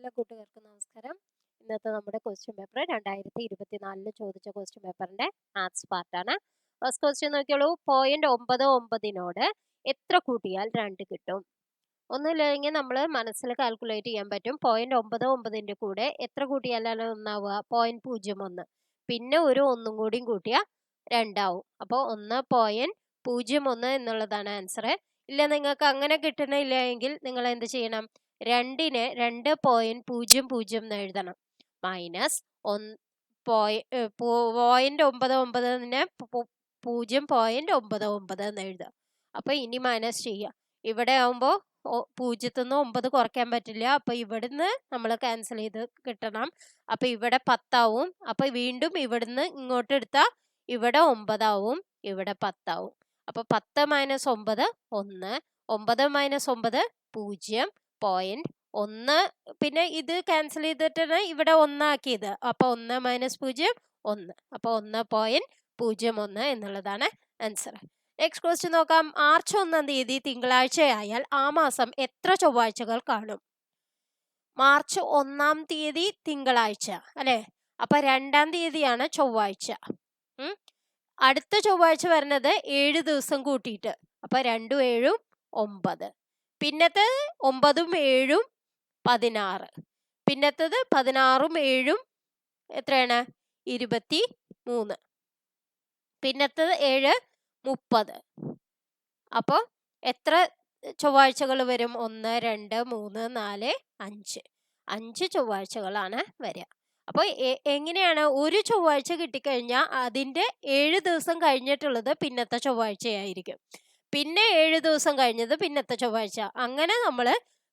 എല്ലാ കൂട്ടുകാർക്കും നമസ്കാരം. ഇന്നത്തെ നമ്മുടെ ക്വസ്റ്റ്യൻ പേപ്പർ 2024 ചോദിച്ച ക്വസ്റ്റ്യൻ പേപ്പറിന്റെ മാത്സ് പാർട്ടാണ്. First question നോക്കിയോളൂ. 0.99 എത്ര കൂട്ടിയാൽ 2 കിട്ടും? ഒന്നുമില്ലെങ്കിൽ നമ്മൾ മനസ്സിൽ കാൽക്കുലേറ്റ് ചെയ്യാൻ പറ്റും. 0.99ന്റെ കൂടെ എത്ര കൂട്ടിയാലാണ് ഒന്നാവുക? 0.01. പിന്നെ ഒരു ഒന്നും കൂടിയും കൂട്ടിയാൽ 2 ആവും. അപ്പോൾ 1.01 എന്നുള്ളതാണ് ആൻസർ. ഇല്ല, നിങ്ങൾക്ക് അങ്ങനെ കിട്ടണില്ല എങ്കിൽ നിങ്ങൾ എന്ത് ചെയ്യണം? 2നെ 2.00 എന്ന് എഴുതണം. മൈനസ് 0.99നെ 0.99 എന്ന് എഴുതുക. അപ്പൊ ഇനി മൈനസ് ചെയ്യുക. ഇവിടെ ആവുമ്പോൾ 0ന്ന് 9 കുറയ്ക്കാൻ പറ്റില്ല. അപ്പൊ ഇവിടുന്ന് നമ്മൾ ക്യാൻസൽ ചെയ്ത് കിട്ടണം. അപ്പൊ ഇവിടെ 10 ആവും. അപ്പൊ വീണ്ടും ഇവിടുന്ന് ഇങ്ങോട്ട് എടുത്താൽ ഇവിടെ 9 ആവും, ഇവിടെ 10 ആവും. അപ്പൊ 10 മൈനസ് 9 1, 9 മൈനസ് 9 0.1. പിന്നെ ഇത് ക്യാൻസൽ ചെയ്തിട്ടാണ് ഇവിടെ 1 ആക്കിയത്. അപ്പൊ 1 മൈനസ് 0 1. അപ്പൊ 1.01 എന്നുള്ളതാണ് ആൻസർ. നെക്സ്റ്റ് ക്വസ്റ്റ്യൻ നോക്കാം. മാർച്ച് 1 തീയതി തിങ്കളാഴ്ചയായാൽ ആ മാസം എത്ര ചൊവ്വാഴ്ചകൾ കാണും? മാർച്ച് 1 തീയതി തിങ്കളാഴ്ച അല്ലെ? അപ്പൊ 2 തീയതിയാണ് ചൊവ്വാഴ്ച. അടുത്ത ചൊവ്വാഴ്ച വരുന്നത് 7 ദിവസം കൂട്ടിയിട്ട്. അപ്പൊ 2 7 9. പിന്നത്തെ 9 7 16. പിന്നത്തത് 16 7 എത്രയാണ്? 23. പിന്നത്തത് 7 30. അപ്പോൾ എത്ര ചൊവ്വാഴ്ചകൾ വരും? 1 2 3 4 5. 5 ചൊവ്വാഴ്ചകളാണ് വരിക. അപ്പോൾ എങ്ങനെയാണ്? ഒരു ചൊവ്വാഴ്ച കിട്ടിക്കഴിഞ്ഞാൽ അതിൻ്റെ 7 ദിവസം കഴിഞ്ഞിട്ടുള്ളത് പിന്നത്തെ ചൊവ്വാഴ്ചയായിരിക്കും. പിന്നെ 7 ദിവസം കഴിഞ്ഞത് പിന്നത്തെ ചൊവ്വാഴ്ച. അങ്ങനെ നമ്മൾ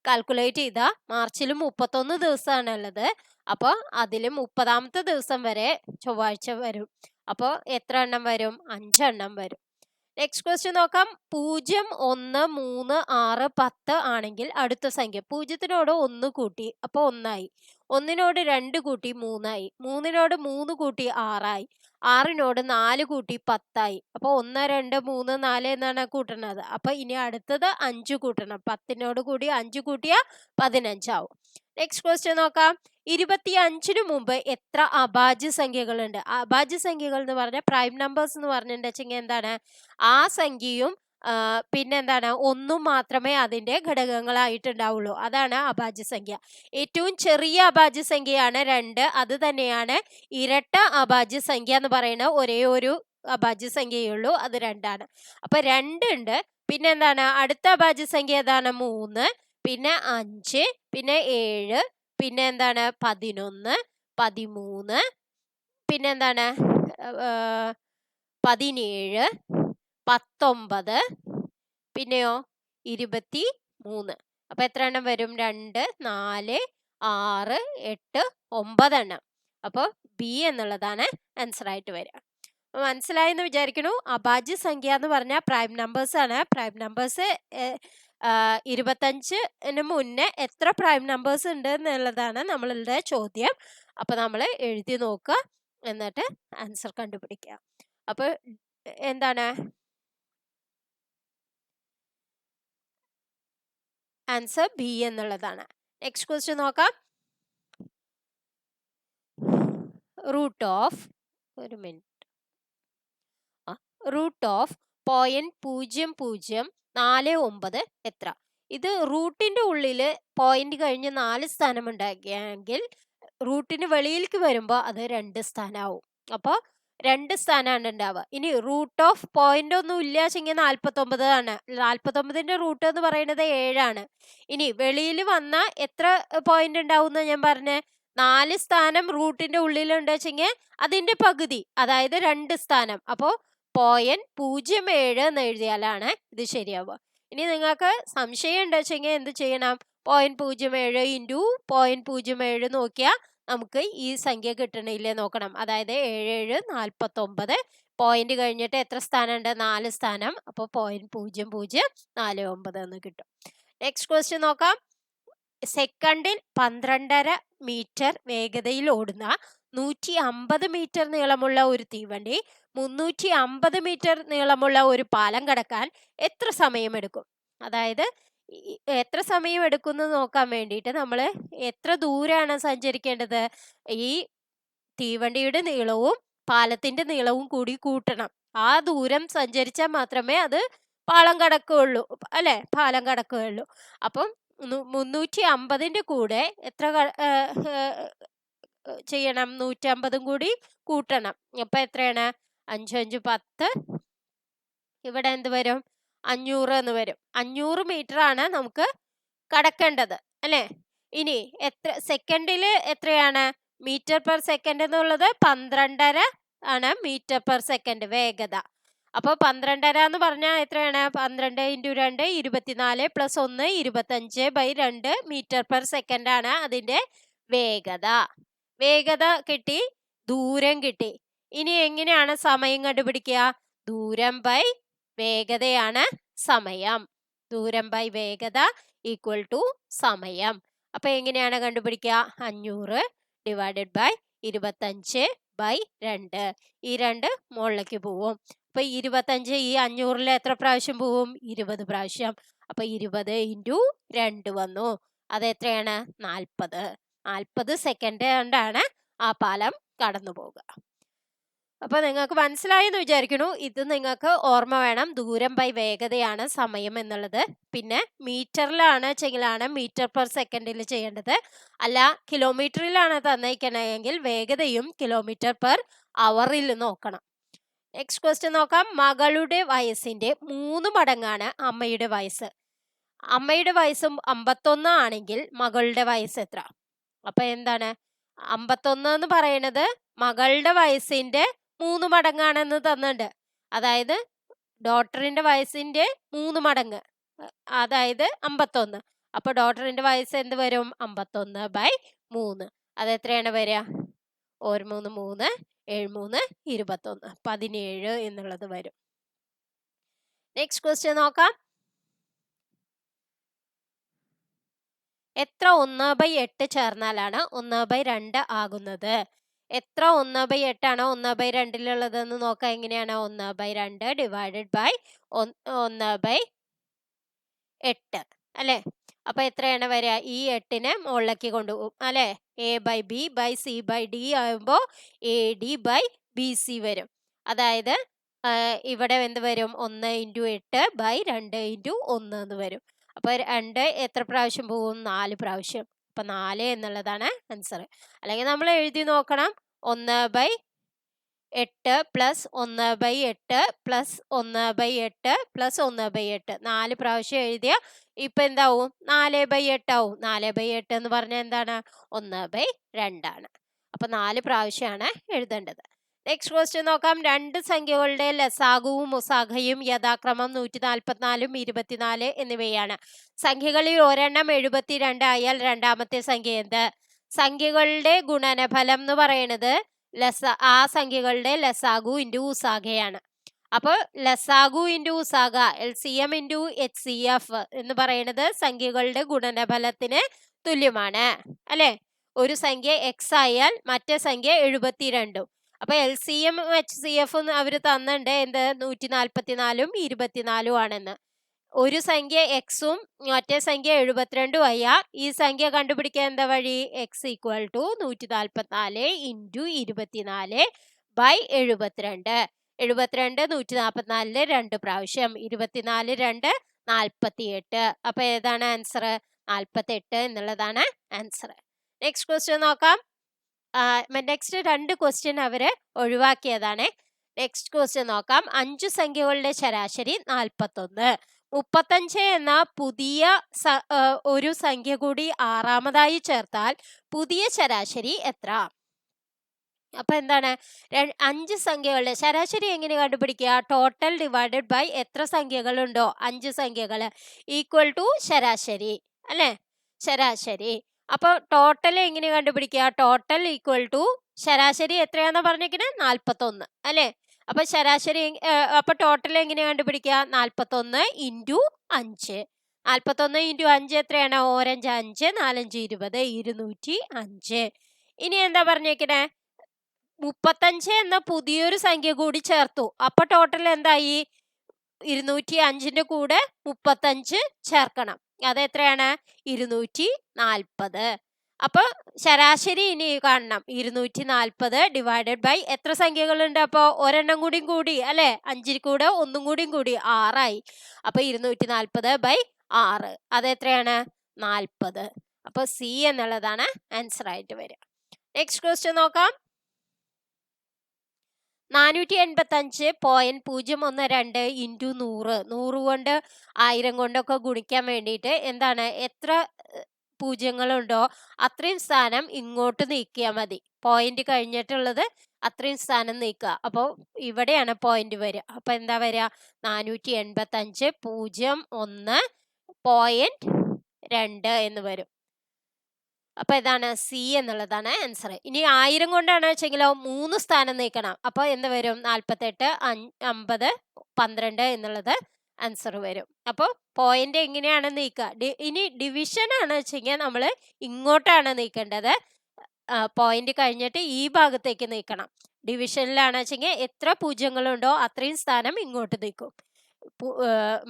കാൽക്കുലേറ്റ് ചെയ്താൽ മാർച്ചിൽ 31 ദിവസമാണ് ഉള്ളത്. അപ്പോൾ അതിൽ 30ാമത്തെ ദിവസം വരെ ചൊവ്വാഴ്ച വരും. അപ്പോൾ എത്ര എണ്ണം വരും? 5 എണ്ണം വരും. നെക്സ്റ്റ് ക്വസ്റ്റ്യൻ നോക്കാം. 0 1 3 6 10 ആണെങ്കിൽ അടുത്ത സംഖ്യ. 0നോട് 1 കൂട്ടി, അപ്പോൾ 1 ആയി. 1നോട് 2 കൂട്ടി 3 ആയി. 3നോട് 3 കൂട്ടി 6 ആയി. 6നോട് 4 കൂട്ടി 10 ആയി. അപ്പോൾ 1 2 3 4 എന്നാണ് കൂട്ടുന്നത്. അപ്പൊ ഇനി അടുത്തത് 5 കൂട്ടണം. 10നോട് കൂടി 5 കൂട്ടിയാൽ 15 ആവും. നെക്സ്റ്റ് ക്വസ്റ്റ്യൻ നോക്കാം. 25ന് മുമ്പ് എത്ര അഭാജ്യ സംഖ്യകളുണ്ട്? അഭാജ്യ സംഖ്യകൾ എന്ന് പറഞ്ഞാൽ പ്രൈം നമ്പേഴ്സ് എന്ന് പറഞ്ഞിട്ടുണ്ടെങ്കിൽ എന്താണ്? ആ സംഖ്യയും പിന്നെന്താണ്? 1 മാത്രമേ അതിന്റെ ഘടകങ്ങളായിട്ടുണ്ടാവുള്ളൂ. അതാണ് അഭാജ്യ സംഖ്യ. ഏറ്റവും ചെറിയ അഭാജ്യ സംഖ്യയാണ് 2. അത് തന്നെയാണ് ഇരട്ട അഭാജ്യ സംഖ്യ എന്ന് പറയുന്ന ഒരേ ഒരു അഭാജ്യ സംഖ്യയുള്ളൂ. അത് 2 ആണ്. അപ്പൊ 2 ഉണ്ട്. പിന്നെ എന്താണ്? അടുത്ത അഭാജ്യ സംഖ്യ ഏതാണ്? 3, പിന്നെ 5, പിന്നെ 7, പിന്നെ എന്താണ്? 11, 13, പിന്നെ എന്താണ്? 17, 19, പിന്നെയോ 23. അപ്പൊ എത്ര എണ്ണം വരും? 2 4 6 8 9 എണ്ണം. അപ്പോൾ ബി എന്നുള്ളതാണ് ആൻസർ ആയിട്ട് വരിക. മനസ്സിലായെന്ന് വിചാരിക്കണു. അഭാജ്യ സംഖ്യ എന്ന് പറഞ്ഞാൽ പ്രൈം നമ്പേഴ്സ് ആണ്. പ്രൈം നമ്പേഴ്സ് 25ന് മുന്നേ എത്ര പ്രൈം നമ്പേഴ്സ് ഉണ്ട് എന്നുള്ളതാണ് നമ്മളുടെ ചോദ്യം. അപ്പൊ നമ്മൾ എഴുതി നോക്കുക, എന്നിട്ട് ആൻസർ കണ്ടുപിടിക്കുക. അപ്പൊ എന്താണ് ആൻസർ? ബി എന്നുള്ളതാണ്. നെക്സ്റ്റ് ക്വസ്റ്റ്യൻ നോക്കാം. റൂട്ട് ഓഫ് 0.0049 എത്ര? ഇത് റൂട്ടിന്റെ ഉള്ളിൽ പോയിന്റ് കഴിഞ്ഞ് 4 സ്ഥാനം ഉണ്ടാക്കിയെങ്കിൽ റൂട്ടിന് വെളിയിലേക്ക് വരുമ്പോൾ അത് 2 സ്ഥാനമാവും. അപ്പോൾ 2 സ്ഥാനമാണ് ഉണ്ടാവുക. ഇനി റൂട്ട് ഓഫ് പോയിന്റ് ഒന്നും ഇല്ലാച്ചെങ്കിൽ 49 ആണ്. 49ന്റെ റൂട്ട് എന്ന് പറയുന്നത് 7 ആണ്. ഇനി വെളിയിൽ വന്ന എത്ര പോയിന്റ് ഉണ്ടാവും എന്ന് ഞാൻ പറഞ്ഞേ? 4 സ്ഥാനം റൂട്ടിന്റെ ഉള്ളിലുണ്ട് വെച്ചെങ്കിൽ അതിന്റെ പകുതി, അതായത് 2 സ്ഥാനം. അപ്പോൾ 0.07 എന്ന് എഴുതിയാലാണ് ഇത് ശരിയാവുക. ഇനി നിങ്ങൾക്ക് സംശയം ഉണ്ട് വെച്ചെങ്കിൽ എന്ത് ചെയ്യണം? 0.07 ഇൻറ്റു 0.07 നോക്കിയാൽ നമുക്ക് ഈ സംഖ്യ കിട്ടണില്ലേ നോക്കണം. അതായത് 7 49 പോയിന്റ് കഴിഞ്ഞിട്ട് എത്ര സ്ഥാനം ഉണ്ട്? 4 സ്ഥാനം. അപ്പോൾ 0.0049 എന്ന് കിട്ടും. നെക്സ്റ്റ് ക്വസ്റ്റ്യൻ നോക്കാം. സെക്കൻഡിൽ 12.5 മീറ്റർ വേഗതയിൽ ഓടുന്ന 150 മീറ്റർ നീളമുള്ള ഒരു തീവണ്ടി 350 മീറ്റർ നീളമുള്ള ഒരു പാലം കടക്കാൻ എത്ര സമയമെടുക്കും? അതായത് എത്ര സമയം എടുക്കുന്നു നോക്കാൻ വേണ്ടിയിട്ട് നമ്മൾ എത്ര ദൂരാണ് സഞ്ചരിക്കേണ്ടത്? ഈ തീവണ്ടിയുടെ നീളവും പാലത്തിന്റെ നീളവും കൂടി കൂട്ടണം. ആ ദൂരം സഞ്ചരിച്ചാൽ മാത്രമേ അത് പാളം കടക്കുകയുള്ളൂ, അല്ലെ? പാലം കടക്കുകയുള്ളൂ. അപ്പം 350ന്റെ കൂടെ എത്ര ചെയ്യണം? 150 കൂടി കൂട്ടണം. അപ്പൊ എത്രയാണ്? 5 5 10. ഇവിടെ എന്ത് വരും? 500 എന്ന് വരും. 500 മീറ്റർ ആണ് നമുക്ക് കടക്കേണ്ടത്, അല്ലെ? ഇനി എത്ര സെക്കൻഡില് എത്രയാണ്? മീറ്റർ പെർ സെക്കൻഡ് എന്നുള്ളത് 12.5 ആണ് മീറ്റർ പെർ സെക്കൻഡ് വേഗത. അപ്പൊ 12.5 എന്ന് പറഞ്ഞാൽ എത്രയാണ്? 12 × 2 24 + 1 25/2 മീറ്റർ പെർ സെക്കൻഡ് ആണ് അതിന്റെ വേഗത. വേഗത കിട്ടി, ദൂരം കിട്ടി. ഇനി എങ്ങനെയാണ് സമയം കണ്ടുപിടിക്കുക? ദൂരം ബൈ വേഗതയാണ് സമയം. ദൂരം ബൈ വേഗത ഈക്വൽ ടു സമയം. അപ്പൊ എങ്ങനെയാണ് കണ്ടുപിടിക്കുക? 500 ഡിവൈഡഡ് ബൈ 25/2. ഈ 2 മുകളിലേക്ക് പോവും. അപ്പൊ 25 ഈ 500ൽ എത്ര പ്രാവശ്യം പോവും? 20 പ്രാവശ്യം. അപ്പൊ 20 × 2 വന്നു. അത് എത്രയാണ്? 40. 40 സെക്കൻഡ് കൊണ്ടാണ് ആ പാലം കടന്നു പോകുക. അപ്പൊ നിങ്ങൾക്ക് മനസ്സിലായെന്ന് വിചാരിക്കുന്നു. ഇത് നിങ്ങൾക്ക് ഓർമ്മ വേണം. ദൂരം ബൈ വേഗതയാണ് സമയം എന്നുള്ളത്. പിന്നെ മീറ്ററിലാണ് ചെയ്യലാണ് മീറ്റർ പെർ സെക്കൻഡിൽ ചെയ്യേണ്ടത്. അല്ല കിലോമീറ്ററിലാണ് തന്നിരിക്കണമെങ്കിൽ വേഗതയും കിലോമീറ്റർ പെർ അവറിൽ നോക്കണം. നെക്സ്റ്റ് ക്വസ്റ്റ്യൻ നോക്കാം. മകളുടെ വയസ്സിന്റെ 3 മടങ്ങാണ് അമ്മയുടെ വയസ്സ്. അമ്മയുടെ വയസ്സും 51 ആണെങ്കിൽ മകളുടെ വയസ്സ് എത്ര? അപ്പൊ എന്താണ്? 51 എന്ന് പറയുന്നത് മകളുടെ വയസ്സിന്റെ 3 മടങ്ങാണെന്ന് തന്നിട്ടുണ്ട്. അതായത് ഡോട്ടറിന്റെ വയസ്സിന്റെ 3 മടങ്ങ്, അതായത് 51. അപ്പൊ ഡോട്ടറിന്റെ വയസ്സ് എന്ത് വരും? 51/3. അത് എത്രയാണ് വരിക? 1 3 3 7 3 21 17 എന്നുള്ളത് വരും. നെക്സ്റ്റ് ക്വസ്റ്റ്യൻ നോക്കാം. എത്ര 1/8 ചേർന്നാലാണ് 1/2 ആകുന്നത്? എത്ര 1/8 ആണ് 1/2-ലുള്ളതെന്ന് നോക്കാം. എങ്ങനെയാണ്? 1/2 ഡിവൈഡഡ് ബൈ 1/8, അല്ലെ? അപ്പൊ എത്രയാണ് വരിക? ഈ 8നെ മുകളിലേക്ക് കൊണ്ടുപോകും, അല്ലെ? A/B/C/D ആകുമ്പോ AD/BC വരും. അതായത് ഇവിടെ എന്ത് വരും? 1 × 8/2 × 1 എന്ന് വരും. അപ്പൊ 2 എത്ര പ്രാവശ്യം പോകും? 4 പ്രാവശ്യം. അപ്പൊ 4 എന്നുള്ളതാണ് ആൻസർ. അല്ലെങ്കിൽ നമ്മൾ എഴുതി നോക്കണം. 1/8 + 1/8 + 1/8 + 1/8 4 പ്രാവശ്യം എഴുതിയ ഇപ്പൊ എന്താവും? 4/8 ആവും. 4/8 എന്ന് പറഞ്ഞാൽ എന്താണ്? 1/2 ആണ്. അപ്പൊ 4 പ്രാവശ്യമാണ് എഴുതേണ്ടത്. നെക്സ്റ്റ് ക്വസ്റ്റ്യൻ നോക്കാം. 2 സംഖ്യകളുടെ ലസാഗുവും ഉസാഗയും യഥാക്രമം 144 24 എന്നിവയാണ്. സംഖ്യകളിൽ ഒരെണ്ണം 72 ആയാൽ രണ്ടാമത്തെ സംഖ്യ എന്ത്? സംഖ്യകളുടെ ഗുണനഫലം എന്ന് പറയുന്നത് ആ സംഖ്യകളുടെ ലസാഗു × ഉസാഗയാണ്. അപ്പോൾ ലസാഗു × ഉസാഗ LCM × HCF എന്ന് പറയുന്നത് സംഖ്യകളുടെ ഗുണനഫലത്തിന് തുല്യമാണ്, അല്ലെ? ഒരു സംഖ്യ x ആയാൽ മറ്റേ സംഖ്യ 72. അപ്പൊ LCM HCF അവര് തന്നിട്ടുണ്ട് എന്ത്? 144ഉം 24ഉം ആണെന്ന്. ഒരു സംഖ്യ എക്സും മറ്റേ സംഖ്യ 72 ആയ ഈ സംഖ്യ കണ്ടുപിടിക്കാൻ എന്താ വഴി? x = 144 × 24/72. 72 144 2 പ്രാവശ്യം, 24 2 48. അപ്പൊ ഏതാണ് ആൻസർ? 48 എന്നുള്ളതാണ് ആൻസർ. നെക്സ്റ്റ് ക്വസ്റ്റ്യൻ നോക്കാം. നെക്സ്റ്റ് 2 ക്വസ്റ്റ്യൻ അവര് ഒഴിവാക്കിയതാണ്. നെക്സ്റ്റ് ക്വസ്റ്റ്യൻ നോക്കാം. 5 സംഖ്യകളുടെ ശരാശരി 41. 35 എന്ന പുതിയ ഒരു സംഖ്യ കൂടി ആറാമതായി ചേർത്താൽ പുതിയ ശരാശരി എത്ര? അപ്പൊ എന്താണ്? 5 സംഖ്യകളുടെ ശരാശരി എങ്ങനെ കണ്ടുപിടിക്കുക? ടോട്ടൽ ഡിവൈഡഡ് ബൈ എത്ര സംഖ്യകളുണ്ടോ 5 സംഖ്യകൾ ഈക്വൽ ടു ശരാശരി, അല്ലെ? ശരാശരി. അപ്പൊ ടോട്ടൽ എങ്ങനെ കണ്ടുപിടിക്കുക? ടോട്ടൽ ഈക്വൽ ടു ശരാശരി എത്രയാണെന്ന് പറഞ്ഞിരിക്കുന്നത്? 41, അല്ലെ? അപ്പൊ ശരാശരി അപ്പൊ ടോട്ടൽ എങ്ങനെ കണ്ടുപിടിക്കുക? 41 × 5. 41 × 5 എത്രയാണ്? 4 5 5 4 5 20 205. ഇനി എന്താ പറഞ്ഞേക്കണേ? 35 എന്ന പുതിയൊരു സംഖ്യ കൂടി ചേർത്തു. അപ്പൊ ടോട്ടൽ എന്തായി? 205ന്റെ കൂടെ 35 ചേർക്കണം. അത് എത്രയാണ്? 240. അപ്പൊ ശരാശരി ഇനി കാണണം. 240 ഡിവൈഡഡ് ബൈ എത്ര സംഖ്യകളുണ്ട്? അപ്പൊ ഒരെണ്ണം കൂടി അല്ലെ? 5 കൂടെ ഒന്നും കൂടി 6 ആയി. അപ്പൊ 240/6 അതെത്രയാണ്? 40. അപ്പൊ സി എന്നുള്ളതാണ് ആൻസർ ആയിട്ട് വരിക. നെക്സ്റ്റ് ക്വസ്റ്റ്യൻ നോക്കാം. 485.012 ഇൻറ്റു 100. 100 കൊണ്ട് 1000 കൊണ്ടൊക്കെ ഗുണിക്കാൻ വേണ്ടിയിട്ട് എന്താണ്? എത്ര പൂജ്യങ്ങളുണ്ടോ അത്രയും സ്ഥാനം ഇങ്ങോട്ട് നീക്കിയാൽ മതി. പോയിന്റ് കഴിഞ്ഞിട്ടുള്ളത് അത്രയും സ്ഥാനം നീക്കുക. അപ്പോൾ ഇവിടെയാണ് പോയിന്റ് വരിക. അപ്പൊ എന്താ വരിക? 485.01.2 എന്ന് വരും. അപ്പൊ ഇതാണ് സി എന്നുള്ളതാണ് ആൻസർ. ഇനി 1000 കൊണ്ടാണ് വെച്ചെങ്കിലോ 3 സ്ഥാനം നീക്കണം. അപ്പൊ എന്ത് വരും? 48, 50, 12 എന്നുള്ളത് ആൻസർ വരും. അപ്പോൾ പോയിന്റ് എങ്ങനെയാണ് നീക്കുക? ഇനി ഡിവിഷൻ ആണ് വെച്ചെങ്കിൽ നമ്മൾ ഇങ്ങോട്ടാണ് നീക്കേണ്ടത്. പോയിന്റ് കഴിഞ്ഞിട്ട് ഈ ഭാഗത്തേക്ക് നീക്കണം. ഡിവിഷനിലാണ് വെച്ചെങ്കിൽ എത്ര പൂജ്യങ്ങളുണ്ടോ അത്രയും സ്ഥാനം ഇങ്ങോട്ട് നീക്കും.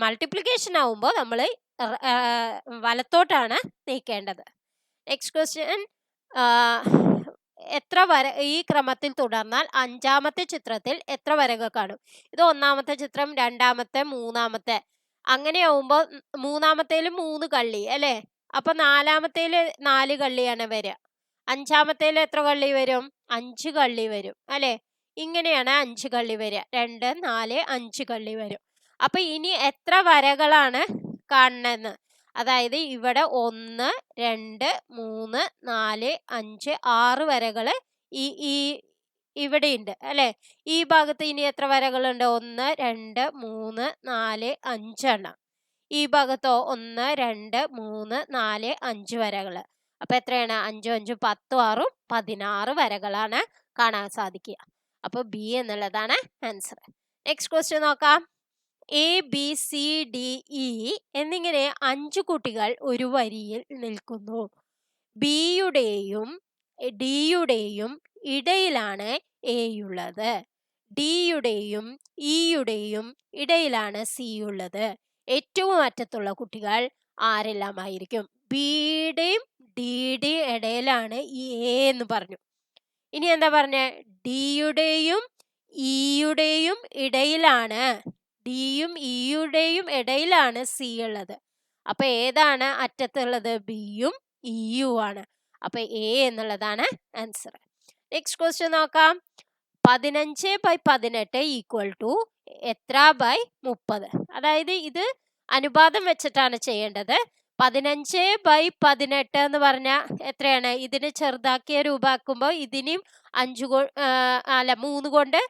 മൾട്ടിപ്ലിക്കേഷൻ ആവുമ്പോൾ നമ്മൾ വലത്തോട്ടാണ് നീക്കേണ്ടത്. Next question. എത്ര വര ഈ ക്രമത്തിൽ തുടർന്നാൽ 5ാമത്തെ ചിത്രത്തിൽ എത്ര വരകൾ കാണും? ഇത് 1ാമത്തെ ചിത്രം, 2ാമത്തെ, 3ാമത്തെ. അങ്ങനെയാവുമ്പോൾ 3ാമത്തേൽ 3 കള്ളി അല്ലേ? അപ്പൊ 4ാമത്തേൽ 4 കള്ളിയാണ് വരിക. 5ാമത്തേൽ എത്ര കള്ളി വരും? 5 കള്ളി വരും അല്ലെ? ഇങ്ങനെയാണ് 5 കള്ളി വരിക. 2, 4, 5 കള്ളി വരും. അപ്പൊ ഇനി എത്ര വരകളാണ് കാണുന്നതെന്ന്, അതായത് ഇവിടെ 1, 2, 3, 4, 5, 6 വരകള് ഈ ഇവിടെയുണ്ട് അല്ലെ? ഈ ഭാഗത്ത് ഇനി എത്ര വരകളുണ്ട്? 1, 2, 3, 4, 5 എണ്ണം. ഈ ഭാഗത്തോ 1, 2, 3, 4, 5 വരകള്. അപ്പൊ എത്രയാണ്? 5, 5, 10, 6, 16 വരകളാണ് കാണാൻ സാധിക്കുക. അപ്പൊ ബി എന്നുള്ളതാണ് ആൻസർ. നെക്സ്റ്റ് ക്വസ്റ്റ്യൻ നോക്കാം. A, B, C, D, E എന്നിങ്ങനെ 5 കുട്ടികൾ ഒരു വരിയിൽ നിൽക്കുന്നു. ബിയുടെയും ഡിയുടെയും ഇടയിലാണ് എയുള്ളത്. ഡിയുടെയും ഇയുടെയും ഇടയിലാണ് സി ഉള്ളത്. ഏറ്റവും അറ്റത്തുള്ള കുട്ടികൾ ആരെല്ലാമായിരിക്കും? ബിയുടെയും ഡിയുടെയും ഇടയിലാണ് ഈ എ എന്ന് പറഞ്ഞു. ഇനി എന്താ പറഞ്ഞ? ഡിയുടെയും ഇയുടെയും ഇടയിലാണ്, ഡിയും ഇയുടെയും ഇടയിലാണ് സി ഉള്ളത്. അപ്പൊ ഏതാണ് അറ്റത്തുള്ളത്? ബിയും ഇയും ആണ്. അപ്പൊ എ എന്നുള്ളതാണ് ആൻസർ. നെക്സ്റ്റ് ക്വസ്റ്റ്യൻ നോക്കാം. 15/18 ഈക്വൽ ടു എത്ര ബൈ 30? അതായത് ഇത് അനുപാതം വെച്ചിട്ടാണ് ചെയ്യേണ്ടത്. 15/18 എന്ന് പറഞ്ഞാൽ എത്രയാണ്? ഇതിന് ചെറുതാക്കിയ രൂപമാക്കുമ്പോൾ ഇതിനെയും 3 കൊണ്ട്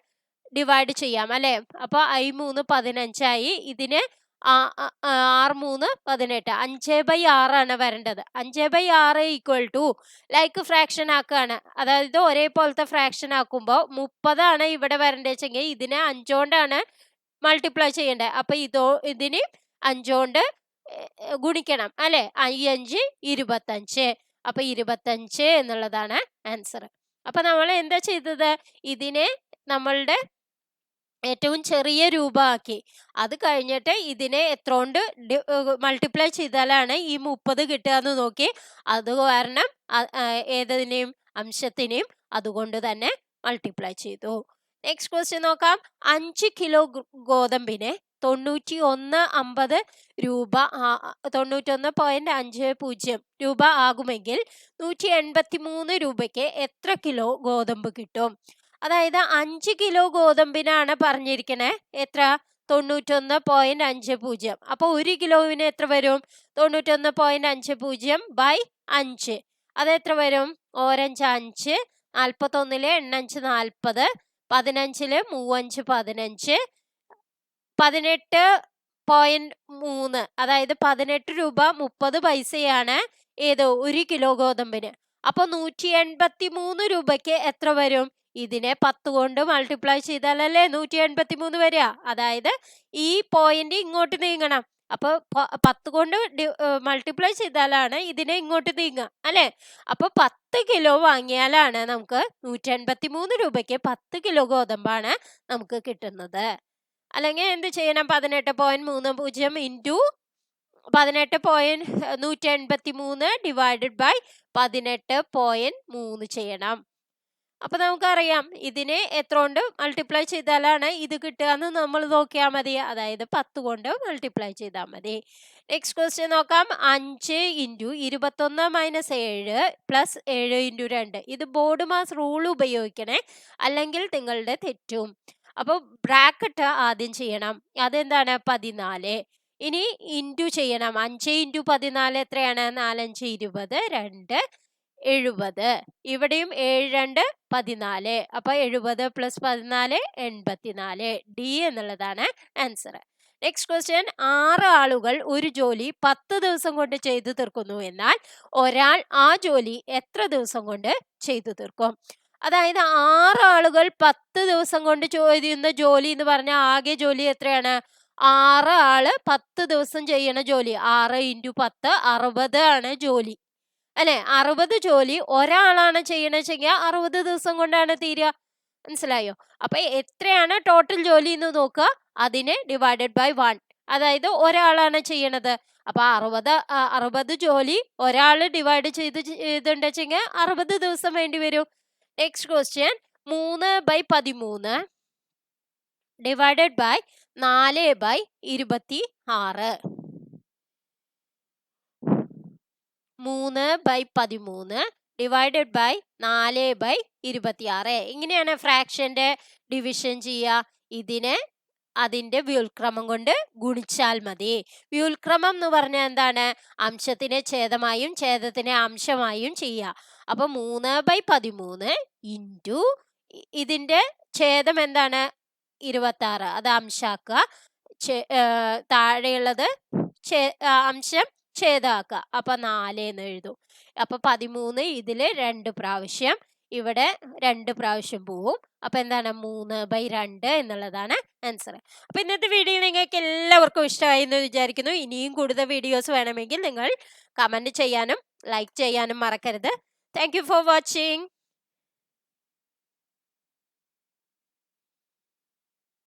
ഡിവൈഡ് ചെയ്യാം അല്ലെ? അപ്പൊ 3 15 ആയി. ഇതിന് 6 3 18. 5/6 ആണ് വരേണ്ടത്. 5/6 ഈക്വൽ ടു ലൈക്ക് ഫ്രാക്ഷൻ ആക്കുകയാണ്. അതായത് ഒരേപോലത്തെ ഫ്രാക്ഷൻ ആക്കുമ്പോൾ 30 ആണ് ഇവിടെ വരേണ്ടത് വെച്ചെങ്കിൽ ഇതിനെ 5 കൊണ്ടാണ് മൾട്ടിപ്ലൈ ചെയ്യേണ്ടത്. അപ്പൊ ഇതിന് 5 കൊണ്ട് ഗുണിക്കണം അല്ലെ? 5 25. അപ്പൊ 25 എന്നുള്ളതാണ് ആൻസർ. അപ്പൊ നമ്മൾ എന്താ ചെയ്തത്? ഇതിനെ നമ്മളുടെ ഏറ്റവും ചെറിയ രൂപമാക്കി. അത് കഴിഞ്ഞിട്ട് ഇതിനെ എത്ര കൊണ്ട് മൾട്ടിപ്ലൈ ചെയ്താലാണ് ഈ 30 കിട്ടുക എന്ന് നോക്കി. അത് കാരണം ഏതിനെയും അംശത്തിനെയും അതുകൊണ്ട് തന്നെ മൾട്ടിപ്ലൈ ചെയ്തു. നെക്സ്റ്റ് ക്വസ്റ്റ്യൻ നോക്കാം. 5 കിലോ ഗോതമ്പിന് 91.50 രൂപ 91.50 രൂപ ആകുമെങ്കിൽ 183 രൂപയ്ക്ക് എത്ര കിലോ ഗോതമ്പ് കിട്ടും? അതായത് 5 കിലോ ഗോതമ്പിനാണ് പറഞ്ഞിരിക്കണേ. എത്ര? 91.50. അപ്പൊ 1 കിലോവിന് എത്ര വരും? 91.50/5. അതെത്ര വരും? 4 5 41 8 5 40 15 3 15 18.3. അതായത് 18 രൂപ 30 പൈസയാണ് ഏത് 1 കിലോ ഗോതമ്പിന്. അപ്പൊ 183 രൂപയ്ക്ക് എത്ര വരും? ഇതിനെ 10 കൊണ്ട് മൾട്ടിപ്ലൈ ചെയ്താലല്ലേ 183 വരിക. അതായത് ഈ പോയിന്റ് ഇങ്ങോട്ട് നീങ്ങണം. അപ്പൊ 10 കൊണ്ട് മൾട്ടിപ്ലൈ ചെയ്താലാണ് ഇതിനെ ഇങ്ങോട്ട് നീങ്ങുക അല്ലെ? അപ്പൊ 10 കിലോ വാങ്ങിയാലാണ് നമുക്ക് 183 രൂപയ്ക്ക് 10 കിലോ ഗോതമ്പാണ് നമുക്ക് കിട്ടുന്നത്. അല്ലെങ്കിൽ എന്ത് ചെയ്യണം? 18.30 ഇൻറ്റു 183 ഡിവൈഡഡ് ബൈ 18.3 ചെയ്യണം. അപ്പൊ നമുക്കറിയാം ഇതിനെ എത്ര കൊണ്ട് മൾട്ടിപ്ലൈ ചെയ്താലാണ് ഇത് കിട്ടുക എന്ന് നമ്മൾ നോക്കിയാൽ മതി. അതായത് 10 കൊണ്ട് മൾട്ടിപ്ലൈ ചെയ്താൽ മതി. നെക്സ്റ്റ് ക്വസ്റ്റ്യൻ നോക്കാം. 5 × 21 - 7 + 7 × 2. ഇത് ബോർഡ് മാസ് റൂൾ ഉപയോഗിക്കണേ, അല്ലെങ്കിൽ നിങ്ങളുടെ തെറ്റും. അപ്പൊ ബ്രാക്കറ്റ് ആദ്യം ചെയ്യണം. അതെന്താണ്? 14. ഇനി ഇൻറ്റു ചെയ്യണം. 5 × 14 എത്രയാണ്? 4 5 20, 2 70. ഇവിടെയും 7 2 14. അപ്പൊ 70 + 14 84. ഡി എന്നുള്ളതാണ് ആൻസർ. Next question. 6 ആളുകൾ ഒരു ജോലി 10 ദിവസം കൊണ്ട് ചെയ്തു തീർക്കുന്നു എന്നാൽ ഒരാൾ ആ ജോലി എത്ര ദിവസം കൊണ്ട് ചെയ്തു തീർക്കും? അതായത് 6 ആളുകൾ 10 ദിവസം കൊണ്ട് ചെയ്യുന്ന ജോലി എന്ന് പറഞ്ഞാൽ ആകെ ജോലി എത്രയാണ്? 6 ആള് 10 ദിവസം ചെയ്യണ ജോലി. 6 × 10 60 ആണ് ജോലി അല്ലെ? 60 ജോലി ഒരാളാണ് ചെയ്യണെച്ചെങ്കിൽ 60 ദിവസം കൊണ്ടാണ് തീരുക. മനസ്സിലായോ? അപ്പൊ എത്രയാണ് ടോട്ടൽ ജോലി എന്ന് നോക്കുക, അതിനെ ഡിവൈഡഡ് ബൈ 1. അതായത് ഒരാളാണ് ചെയ്യണത്. അപ്പൊ 60 ജോലി ഒരാൾ ഡിവൈഡ് ചെയ്തിട്ടുണ്ടെച്ചെങ്കിൽ 60 ദിവസം വേണ്ടി വരും. Next question. 3/13 divided by 4/26. 3/13 divided by 4/26. ഇങ്ങനെയാണ് ഫ്രാക്ഷന്റെ ഡിവിഷൻ ചെയ്യുക. ഇതിനെ അതിന്റെ വ്യുൽക്രമം കൊണ്ട് ഗുണിച്ചാൽ മതി. വ്യുൽക്രമം എന്ന് പറഞ്ഞാൽ എന്താണ്? അംശത്തിനെ ഛേദമായും ഛേദത്തിനെ അംശമായും ചെയ്യുക. അപ്പൊ 3/13 ഇൻറ്റു ഇതിന്റെ ഛേദം എന്താണ്? 26. അത് അംശാക്കുക. താഴെയുള്ളത് അംശം ഛേദാക്കുക. അപ്പൊ 4 എന്ന് എഴുതും. അപ്പൊ 13 ഇതില് 2 പ്രാവശ്യം, ഇവിടെ 2 പ്രാവശ്യം പോവും. അപ്പൊ എന്താണ്? 3/2 എന്നുള്ളതാണ് ആൻസർ. അപ്പൊ ഇന്നത്തെ വീഡിയോ നിങ്ങൾക്ക് എല്ലാവർക്കും ഇഷ്ടമായി എന്ന് വിചാരിക്കുന്നു. ഇനിയും കൂടുതൽ വീഡിയോസ് വേണമെങ്കിൽ നിങ്ങൾ കമന്റ് ചെയ്യാനും ലൈക്ക് ചെയ്യാനും മറക്കരുത്. Thank you for watching.